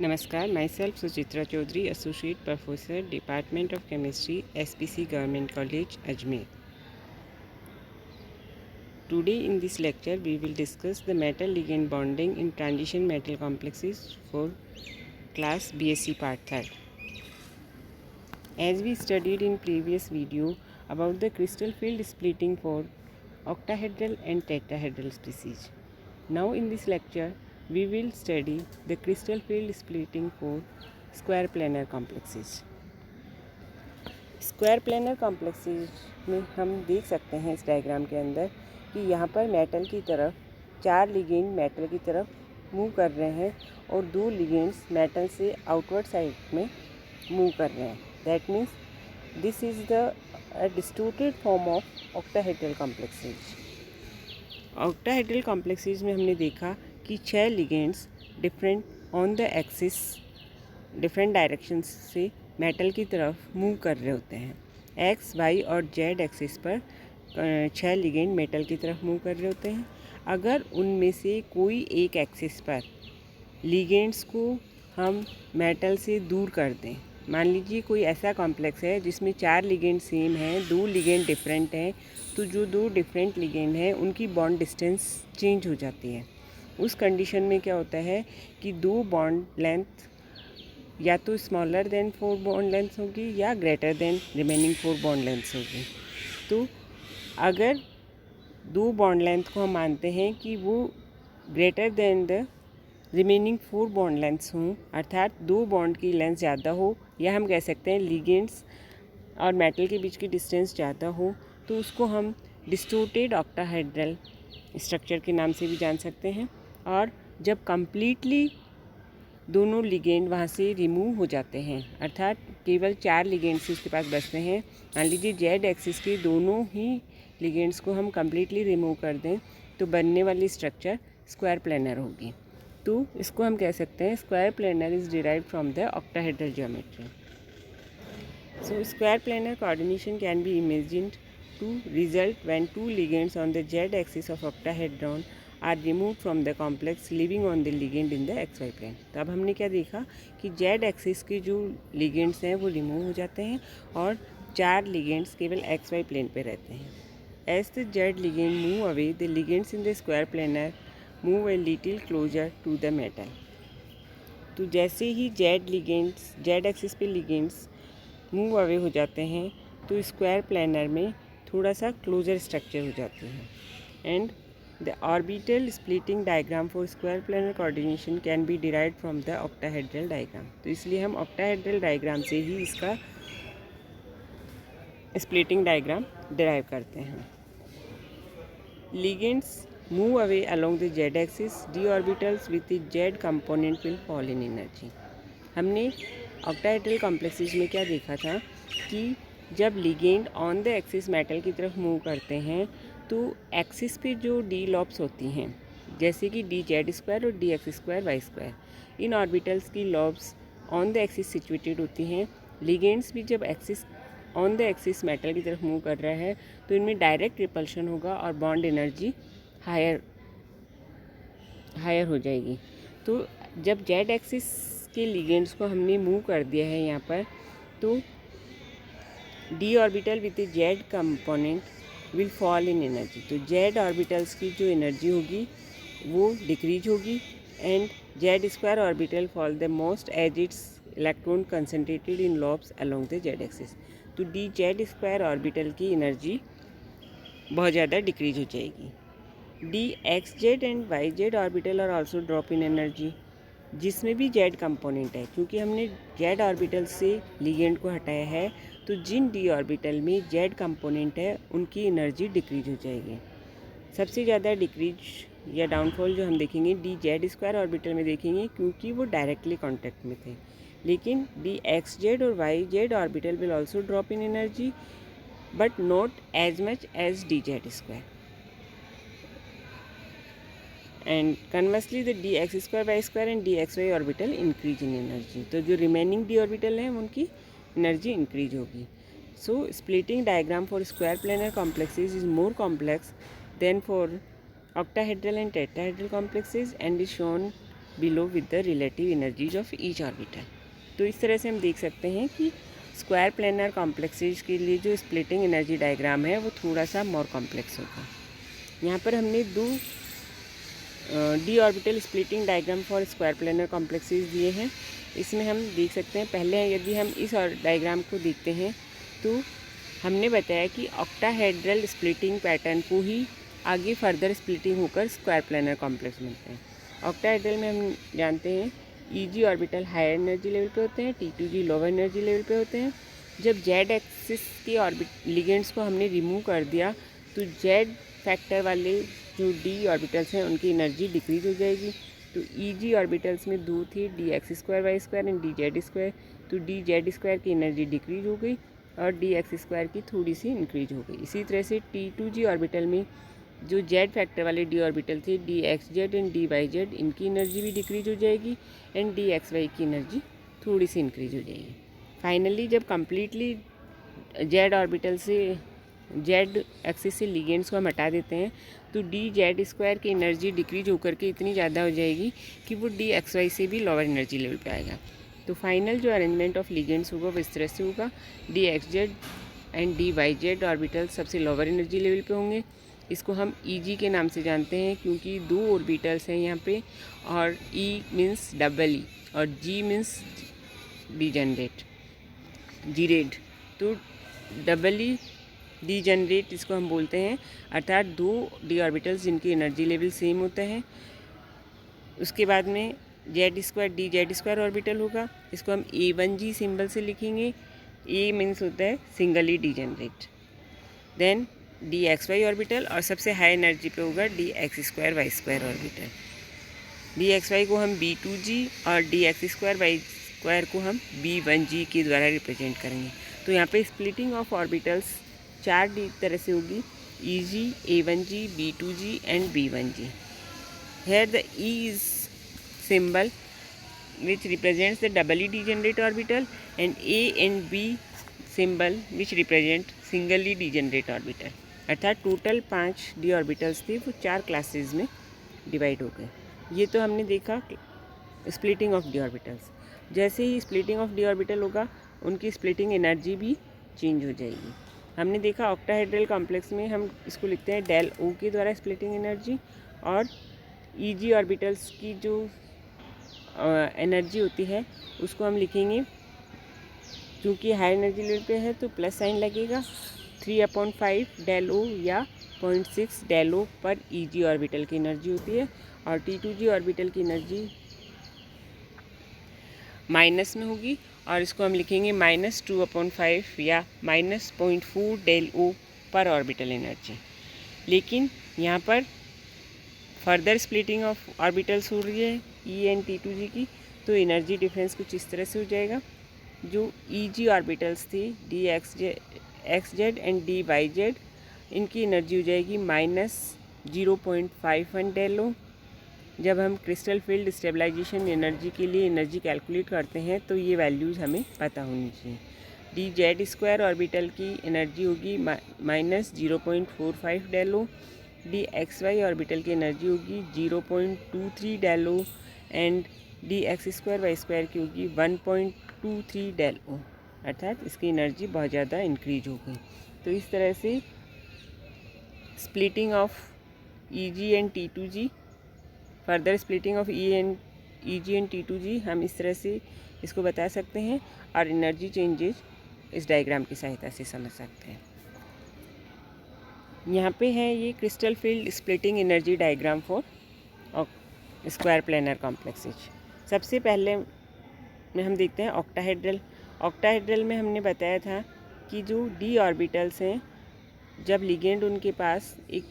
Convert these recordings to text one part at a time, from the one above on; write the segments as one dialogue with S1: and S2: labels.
S1: Namaskar, myself Suchitra Chaudhary, Associate Professor, Department of Chemistry, SPC Government College, Ajmer. Today in this lecture, we will discuss the metal ligand bonding in transition metal complexes for class BSc Part 3rd. As we studied in previous video about the crystal field splitting for octahedral and tetrahedral species. Now in this lecture, we will study the crystal field splitting for square planar complexes. Square planar complexes में हम देख सकते हैं इस diagram के अंदर कि यहाँ पर मेटल की तरफ 4 लिगेंड मेटल की तरफ मूव कर रहे हैं और 2 लिगेंड्स मेटल से आउटवर्ड साइड में मूव कर रहे हैं. That means this is the distorted form of octahedral complexes. Octahedral complexes में हमने देखा कि 6 ligands different on the axis different directions से मेटल की तरफ मूव कर रहे होते हैं. एक्स, वाई और जेड एक्सिस पर 6 लिगेंड मेटल की तरफ मूव कर रहे होते हैं. अगर उनमें से कोई एक एक्सिस पर लिगेंड्स को हम मेटल से दूर कर दें, मान लीजिए कोई ऐसा कॉम्प्लेक्स है जिसमें 4 लिगेंड सेम हैं, 2 लिगेंड डिफरेंट हैं, तो जो 2 डिफरेंट लिगेंड हैं उनकी बॉन्ड डिस्टेंस चेंज हो जाती है. उस कंडीशन में क्या होता है कि 2 बॉन्ड लेंथ या तो स्मॉलर देन 4 बॉन्ड लेंथ होगी या greater than remaining 4 bond length होगी. तो अगर 2 बॉन्ड लेंथ को हम मानते हैं कि वो greater than the remaining 4 bond lengths हों, अर्थात 2 बॉन्ड की लेंथ ज़्यादा हो, या हम कह सकते हैं लिगेंड्स और मेटल के बीच की डिस्टेंस ज़्यादा हो, तो उसको हम डिस्टोर्टेड ऑक्टाहेड्रल स्ट्रक्चर के नाम से भी जान सकते हैं. और जब कम्प्लीटली दोनों लिगेंड वहाँ से रिमूव हो जाते हैं, अर्थात केवल 4 लिगेंड्स ही उसके पास बचते हैं, मान लीजिए जेड एक्सिस के दोनों ही लिगेंड्स को हम कम्प्लीटली रिमूव कर दें, तो बनने वाली स्ट्रक्चर स्क्वायर प्लेनर होगी. तो इसको हम कह सकते हैं square planar is derived from the octahedral geometry. So square planar coordination can be imagined to result when 2 ligands on the z axis of octahedron are remove from the complex leaving on the ligand in the x y plane. तो अब हमने क्या देखा कि Z axis के जो ligands हैं वो रिमूव हो जाते हैं और 4 लिगेंड्स केवल एक्स वाई प्लेन पे रहते हैं. As the z ligand move away, the ligands in the square planar move a little closer to the metal. तो जैसे ही जेड एक्सिस पे लिगेंड्स मूव अवे हो जाते हैं तो स्क्वायर प्लेनर में थोड़ा सा क्लोजर स्ट्रक्चर हो जाते हैं. And the orbital splitting diagram for square planar coordination can be derived from the octahedral diagram. तो इसलिए हम octahedral diagram से ही इसका splitting diagram derive करते हैं. Ligands move away along the z axis. D orbitals with the z component will fall in energy. हमने octahedral complexes में क्या देखा था कि जब ligand on the axis metal की तरफ मूव करते हैं तो एक्सिस पे जो डी लॉब्स होती हैं, जैसे कि डी जेड स्क्वायर और D x square Y square, इन ऑर्बिटल्स की lobes on the axis situated होती हैं. लिगेंड्स भी जब axis on the axis metal की तरफ मूव कर रहा है तो इनमें डायरेक्ट रिपल्शन होगा और बॉन्ड एनर्जी हायर हो जाएगी. तो जब जेड एक्सिस के लिगेंड्स को हमने मूव कर दिया है यहाँ पर, तो d orbital with z component will fall in energy. तो जेड ऑर्बिटल्स की जो एनर्जी होगी वो डिक्रीज होगी and z square orbital fall the most as its electron concentrated in lobes along the z axis. तो डी जेड स्क्वायर ऑर्बिटल की energy बहुत ज़्यादा डिक्रीज हो जाएगी. D x z and y z orbital are also drop in energy, जिसमें भी Z component है. क्योंकि हमने जेड ऑर्बिटल से लिगेंड को हटाया है तो जिन डी ऑर्बिटल में जेड कंपोनेंट है उनकी एनर्जी डिक्रीज हो जाएगी. सबसे ज़्यादा डिक्रीज या डाउनफॉल जो हम देखेंगे डी जेड स्क्वायर ऑर्बिटल में देखेंगे, क्योंकि वो डायरेक्टली कांटेक्ट में थे. लेकिन डी एक्स जेड और y z orbital will also drop in energy but not as much as d Z square. And conversely the d x square Y square and d x y orbital increase in energy. तो जो remaining D orbital हैं उनकी energy increase होगी. So splitting diagram for square planar complexes is more complex than for octahedral and tetrahedral complexes and is shown below with the relative energies of each orbital. तो इस तरह से हम देख सकते हैं कि स्क्वायर प्लेनर कॉम्प्लेक्सेज के लिए जो स्प्लिटिंग एनर्जी डायग्राम है वो थोड़ा सा मोर कॉम्प्लेक्स होगा। यहाँ पर हमने दो D orbital splitting diagram for square planar complexes दिए हैं। इसमें हम देख सकते हैं, पहले यदि हम इस डायग्राम को देखते हैं तो हमने बताया कि ऑक्टाहेड्रल स्प्लिटिंग पैटर्न को ही आगे फर्दर स्प्लिटिंग होकर स्क्वायर प्लेनर कॉम्प्लेक्स मिलते हैं। ऑक्टाहेड्रल में हम जानते हैं e g orbital higher energy level पे होते हैं, T2G लोअर एनर्जी लेवल पे होते हैं। जब जेड एक्सिस के लिगेंड्स को हमने रिमूव कर दिया तो जेड फैक्टर वाले जो डी ऑर्बिटल्स हैं उनकी एनर्जी डिक्रीज हो जाएगी। तो ईजी ऑर्बिटल्स में दो थे, dx2y² एंड dz²। तो dz² की एनर्जी डिक्रीज हो गई और dx² की थोड़ी सी इंक्रीज हो गई। इसी तरह से T2G ऑर्बिटल में जो जेड फैक्टर वाले डी ऑर्बिटल थे dxz एंड dyz, इनकी एनर्जी भी डिक्रीज हो जाएगी एंड dxy की एनर्जी थोड़ी सी इंक्रीज हो जाएगी। फाइनली जब कम्प्लीटली जेड ऑर्बिटल से जेड एक्सिस से लिगेंड्स को हम हटा देते हैं तो dz² की एनर्जी डिक्रीज होकर के इतनी ज़्यादा हो जाएगी कि वो dxy से भी लोअर एनर्जी लेवल पे आएगा। तो फाइनल जो अरेंजमेंट ऑफ लिगेंड्स होगा वो इस तरह से होगा, dxz एंड dyz ऑर्बिटल सबसे लोअर एनर्जी लेवल पे होंगे। इसको हम Eg के नाम से जानते हैं क्योंकि दो ऑर्बिटल्स हैं यहाँ पे और E मीन्स डबल E और G मीन्स डीजनरेट जीरेड। तो डबल E डीजनरेट इसको हम बोलते हैं, अर्थात दो डी ऑर्बिटल्स जिनकी एनर्जी लेवल सेम होता है। उसके बाद में z² dz² ऑर्बिटल होगा, इसको हम A1G सिंबल से लिखेंगे। A मीन्स होता है singly degenerate. Then dxy orbital और सबसे हाई एनर्जी पे होगा dx²y² ऑर्बिटल। dxy को हम B2G और dx²y² को हम B1G के द्वारा रिप्रेजेंट करेंगे। तो यहाँ पे स्प्लिटिंग ऑफ ऑर्बिटल्स चार तरह से होगी, Eg, A1G, B2G and B1G. Here the E is symbol which represents the doubly degenerate orbital and A and B symbol which represent singly degenerate orbital. अर्थात टोटल 5 डी ऑर्बिटल्स थे, वो 4 classes में divide हो गए। ये तो हमने देखा स्प्लिटिंग ऑफ डी ऑर्बिटल्स। जैसे ही स्प्लिटिंग ऑफ डी ऑर्बिटल होगा उनकी स्प्लिटिंग एनर्जी भी चेंज हो जाएगी। हमने देखा ऑक्टाहेड्रल कॉम्प्लेक्स में हम इसको लिखते हैं डेल O के द्वारा स्प्लिटिंग एनर्जी, और Eg ऑर्बिटल्स की जो एनर्जी होती है उसको हम लिखेंगे, क्योंकि हाई एनर्जी लेवल पे है तो प्लस साइन लगेगा, 3/5 डेल O या 0.6 डेल O पर Eg ऑर्बिटल की एनर्जी होती है। और T2G ऑर्बिटल की एनर्जी माइनस में होगी और इसको हम लिखेंगे -2/5 या -0.4 डेल O पर ऑर्बिटल एनर्जी। लेकिन यहाँ पर फर्दर स्प्लिटिंग ऑफ ऑर्बिटल्स हो रही है E एंड T2G की, तो एनर्जी डिफरेंस कुछ इस तरह से हो जाएगा। जो Eg ऑर्बिटल्स थी dxz एंड dyz, इनकी एनर्जी हो जाएगी -0.51 डेल O। जब हम क्रिस्टल फील्ड स्टेबलाइजेशन एनर्जी के लिए एनर्जी कैलकुलेट करते हैं तो ये वैल्यूज़ हमें पता होनी चाहिए। dz² ऑर्बिटल की एनर्जी होगी -0.45 डेल O, dxy ऑर्बिटल की एनर्जी होगी 0.23 डेल O एंड dx²y² की होगी 1.23 डेल O, अर्थात इसकी एनर्जी बहुत ज़्यादा इंक्रीज हो गई। तो इस तरह से splitting of Eg and T2G, further splitting of Eg and T2G हम इस तरह से इसको बता सकते हैं और एनर्जी चेंजेज इस डायग्राम की सहायता से समझ सकते हैं। यहाँ पे है ये crystal field splitting energy diagram for square planar complexes. सबसे पहले में हम देखते हैं ऑक्टाहेड्रल। ऑक्टाहेड्रल में हमने बताया था कि जो डी ऑर्बिटल्स हैं, जब लिगेंड उनके पास एक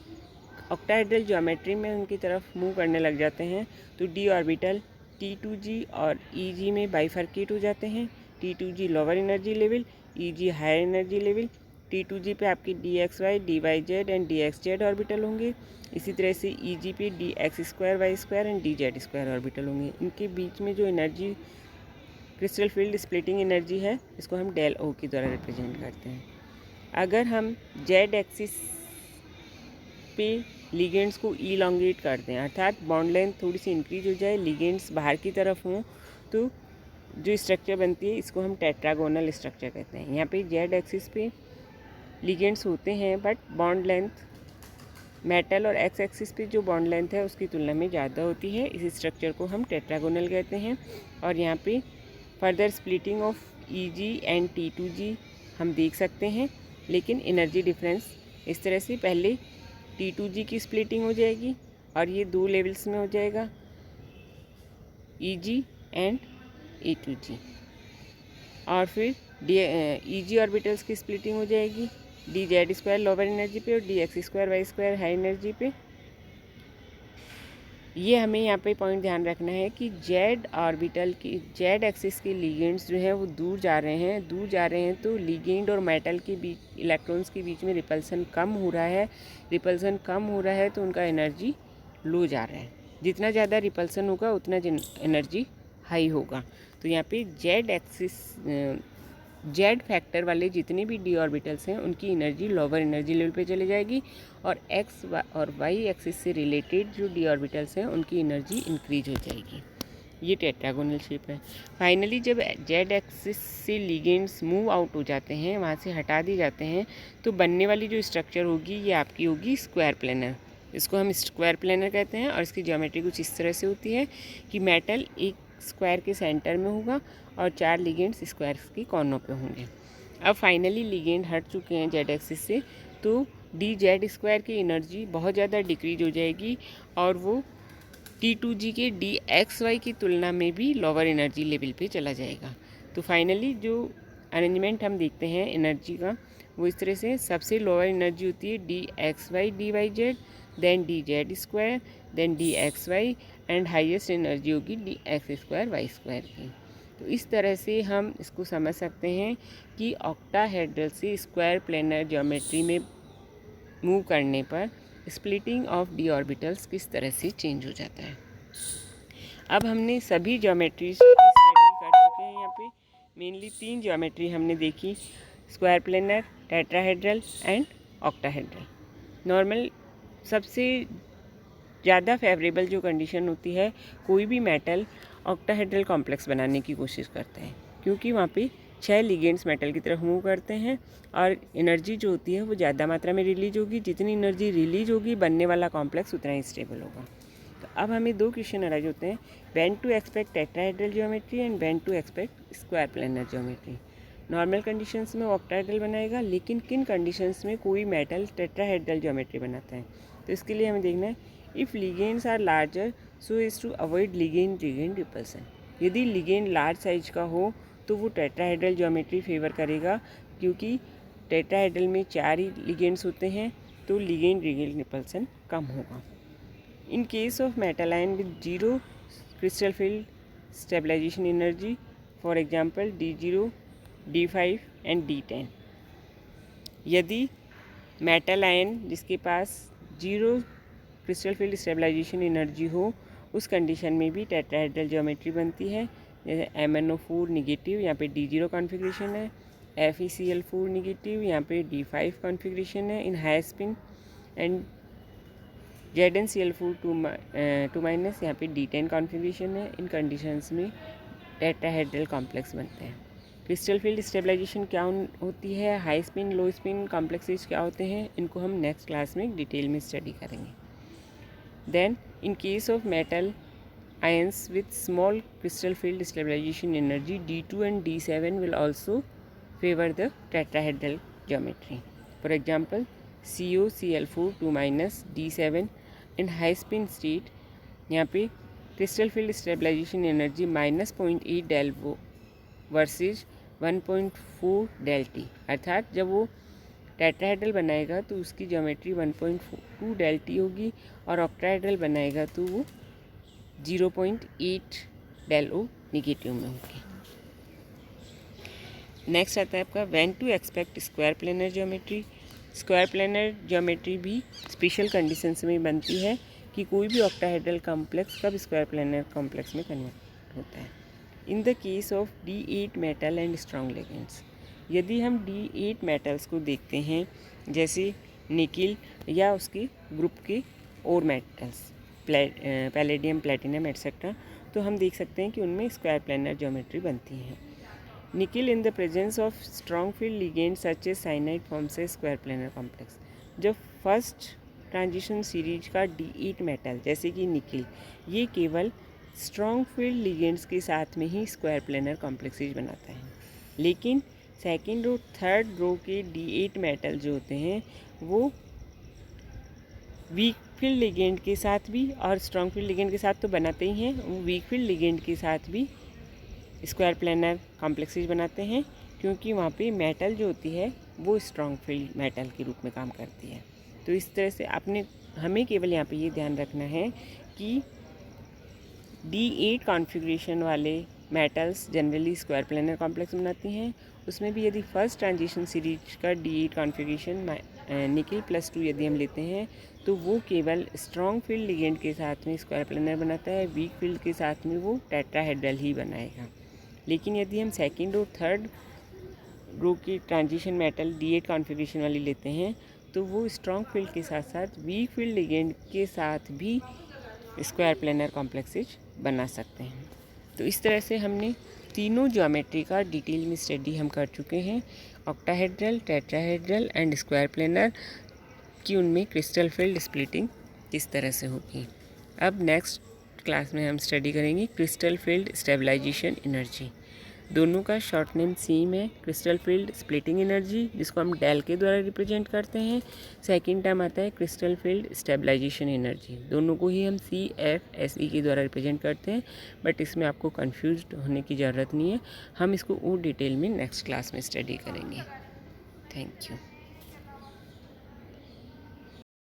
S1: ऑक्टाहेड्रल ज्योमेट्री में उनकी तरफ मूव करने लग जाते हैं तो डी ऑर्बिटल T2G और Eg में बाइफर्केट हो जाते हैं। T2G lower energy level, Eg higher energy level. T2G पे आपकी dxy, dyz and dxz orbital होंगे। इसी तरह से Eg पे dx²y² एंड dz² ऑर्बिटल होंगे। इनके बीच में जो energy crystal field splitting energy है, इसको हम डेल O के द्वारा रिप्रेजेंट करते हैं। अगर हम जेड एक्सिस पे लिगेंड्स को इलॉन्गेट कर दें, अर्थात बॉन्ड लेंथ थोड़ी सी इंक्रीज हो जाए, लिगेंड्स बाहर की तरफ हों, तो जो स्ट्रक्चर बनती है इसको हम टेट्रागोनल स्ट्रक्चर कहते हैं। यहाँ पे जेड एक्सिस पे लिगेंड्स होते हैं बट बॉन्ड लेंथ मेटल और एक्स एक्सिस पे जो बॉन्ड लेंथ है उसकी तुलना में ज़्यादा होती है। इस स्ट्रक्चर को हम टेट्रागोनल कहते हैं। और यहाँ पे further splitting of EG and T2G हम देख सकते हैं, लेकिन एनर्जी डिफरेंस इस तरह से पहले T2G की स्प्लिटिंग हो जाएगी और ये 2 लेवल्स में हो जाएगा, EG एंड A2G, और फिर EG ऑर्बिटल्स की स्प्लिटिंग हो जाएगी, dZ² लोअर एनर्जी पे और dx²y² हाई एनर्जी पे। ये हमें यहाँ पे पॉइंट ध्यान रखना है कि जेड ऑर्बिटल की जेड एक्सिस के लिगेंड्स जो हैं वो दूर जा रहे हैं तो लिगेंड और मेटल के बीच इलेक्ट्रॉन्स के बीच में रिपल्सन कम हो रहा है तो उनका एनर्जी लो जा रहा है। जितना ज़्यादा रिपल्सन होगा उतना एनर्जी हाई होगा। तो यहाँ पे जेड फैक्टर वाले जितने भी डी ऑर्बिटल्स हैं उनकी एनर्जी लोअर एनर्जी लेवल पे चले जाएगी, और एक्स और वाई एक्सिस से रिलेटेड जो डी ऑर्बिटल्स हैं उनकी एनर्जी इंक्रीज हो जाएगी। ये टेट्रागोनल शेप है। फाइनली जब जेड एक्सिस से लिगेंड्स मूव आउट हो जाते हैं, वहाँ से हटा दिए जाते हैं, तो बनने वाली जो स्ट्रक्चर होगी ये आपकी होगी स्क्वायर प्लेनर। इसको हम स्क्वायर प्लेनर कहते हैं और इसकी ज्योमेट्री कुछ इस तरह से होती है कि मेटल एक स्क्वायर के सेंटर में होगा और 4 लिगेंड्स स्क्वायर के कोनों पे होंगे। अब फाइनली लिगेंड हट चुके हैं जेड एक्सिस से, तो dZ² की एनर्जी बहुत ज़्यादा डिक्रीज हो जाएगी और वो T2G के dxy की तुलना में भी लोअर एनर्जी लेवल पे चला जाएगा। तो फाइनली जो अरेंजमेंट हम देखते हैं एनर्जी का वो इस तरह से, सबसे लोअर एनर्जी होती है dxy dyz, then dZ², then dxy, and highest energy होगी dx²y² की। तो इस तरह से हम इसको समझ सकते हैं कि ऑक्टाहेड्रल से स्क्वायर प्लेनर ज्योमेट्री में मूव करने पर स्प्लिटिंग ऑफ डी ऑर्बिटल्स किस तरह से चेंज हो जाता है। अब हमने सभी ज्योमेट्रीज की स्टडी कर चुके हैं। यहाँ पे मेनली 3 ज्योमेट्री हमने देखी, square planar, tetrahedral and octahedral. Normal सबसे ज़्यादा फेवरेबल जो कंडीशन होती है, कोई भी मेटल ऑक्टाहेड्रल कॉम्प्लेक्स बनाने की कोशिश करते हैं, क्योंकि वहाँ पे 6 लिगेंड्स मेटल की तरफ मूव करते हैं और एनर्जी जो होती है वो ज़्यादा मात्रा में रिलीज होगी। जितनी एनर्जी रिलीज होगी बनने वाला कॉम्प्लेक्स उतना ही स्टेबल होगा। तो अब हमें 2 क्वेश्चन अराइज होते हैं, when to expect tetrahedral geometry and when to expect square planar geometry. Normal conditions में वो ऑक्टाहेड्रल बनाएगा, लेकिन किन कंडीशंस में कोई मेटल टेट्राहेड्रल ज्योमेट्री बनाता है। तो इसके लिए हमें देखना है, if ligands are larger so is to avoid ligand repulsion. यदि लिगेंड लार्ज साइज का हो तो वो टेट्राहेड्रल ज्योमेट्री फेवर करेगा, क्योंकि टेट्राहेड्रल में 4 ही लिगेंड्स होते हैं तो लिगेंड रिपल्सन कम होगा। In case of metal ion with 0 crystal field stabilisation energy, for example D0, D5 and D10, यदि मेटल आयन जिसके पास 0 क्रिस्टल फील्ड स्टेबलाइजेशन एनर्जी हो, उस कंडीशन में भी टेट्राहेड्रल ज्योमेट्री बनती है। जैसे MnO4 निगेटिव, यहाँ पे D0 कॉन्फ़िगरेशन है, FeCl4 निगेटिव, यहाँ पे D5 कॉन्फ़िगरेशन है इन high spin, and ZnCl4 2 minus, यहाँ पे D10 कॉन्फ़िगरेशन है। इन कंडीशंस में टेट्राहेड्रल कॉम्प्लेक्स बनते हैं। क्रिस्टल फील्ड स्टेबलाइजेशन क्या होती है, हाई स्पिन लो स्पिन कॉम्प्लेक्सेस क्या होते हैं, इनको हम नेक्स्ट क्लास में डिटेल में स्टडी करेंगे। Then in case of metal ions with small crystal field stabilization energy, D2 and D7 will also favor the tetrahedral geometry. For example, COCl4 2 minus D7 in high spin state, यहाँ पे crystal field stabilization energy -0.8 del versus 1.4 del T, अर्थात जब वो tetrahedral बनाएगा तो उसकी geometry 1.2 del T होगी, और ऑक्टाहेड्रल बनाएगा तो वो 0.8 del O निगेटिव में होगी। नेक्स्ट आता है आपका when to expect square planar geometry. Square planar geometry भी स्पेशल कंडीशंस में बनती है कि कोई भी ऑक्टाहेड्रल कॉम्प्लेक्स कब स्क्वायर प्लेनर कॉम्प्लेक्स में कन्वर्ट होता है। In the case of D8 metal and strong ligands, यदि हम D8 मेटल्स को देखते हैं, जैसे निकिल या उसके ग्रुप के और मेटल्स पैलेडियम, प्लेटिनम एट्सेट्रा, तो हम देख सकते हैं कि उनमें स्क्वायर प्लेनर ज्योमेट्री बनती है। Nickel in the presence of strong field ligand such a cyanide forms a square planar complex. जब फर्स्ट ट्रांजिशन सीरीज का D8 मेटल जैसे कि निकिल, ये केवल स्ट्रॉन्ग फील्ड लिगेंड्स के साथ में ही स्क्वायर प्लेनर कॉम्प्लेक्सेज बनाता है, लेकिन सेकेंड और थर्ड रो के D8 मेटल जो होते हैं वो वीक फील्ड लिगेंड के साथ भी और स्ट्रॉन्ग फील्ड लिगेंड के साथ तो बनाते ही हैं, वो वीक फील्ड लिगेंड के साथ भी स्क्वायर प्लेनर कॉम्प्लेक्सेज बनाते हैं, क्योंकि वहाँ पे मेटल जो होती है वो स्ट्रॉन्ग फील्ड मेटल के रूप में काम करती है। तो इस तरह से हमें केवल यहाँ पे ये ध्यान रखना है कि D8 कॉन्फ़िगरेशन वाले metals generally square planar complex बनाती हैं। उसमें भी यदि फर्स्ट ट्रांजिशन सीरीज का D8 कॉन्फ़िगरेशन निकिल +2 यदि हम लेते हैं तो वो केवल स्ट्रॉन्ग फील्ड लिगेंड के साथ में स्क्वायर प्लेनर बनाता है, वीक फील्ड के साथ में वो टेट्राहेड्रल ही बनाएगा। लेकिन यदि हम सेकंड और थर्ड रो की ट्रांजिशन मेटल D8 कॉन्फ़िगरेशन वाली लेते हैं तो वो स्ट्रॉन्ग फील्ड के साथ साथ वीक फील्ड लिगेंड के साथ भी स्क्वायर प्लेनर कॉम्प्लेक्सेज बना सकते हैं। तो इस तरह से हमने तीनों ज्योमेट्री का डिटेल में स्टडी हम कर चुके हैं, octahedral, tetrahedral and square planar कि उनमें क्रिस्टल फील्ड स्प्लिटिंग किस तरह से होगी। अब नेक्स्ट क्लास में हम स्टडी करेंगे क्रिस्टल फील्ड स्टेबलाइजेशन एनर्जी। दोनों का शॉर्ट नेम सेम है, क्रिस्टल फील्ड स्प्लिटिंग एनर्जी जिसको हम डेल के द्वारा रिप्रेजेंट करते हैं। सेकंड टर्म आता है क्रिस्टल फील्ड स्टेबलाइजेशन एनर्जी, दोनों को ही हम CFSE के द्वारा रिप्रेजेंट करते हैं, बट इसमें आपको कंफ्यूज होने की ज़रूरत नहीं है, हम इसको और डिटेल में नेक्स्ट क्लास में स्टडी करेंगे। Thank you.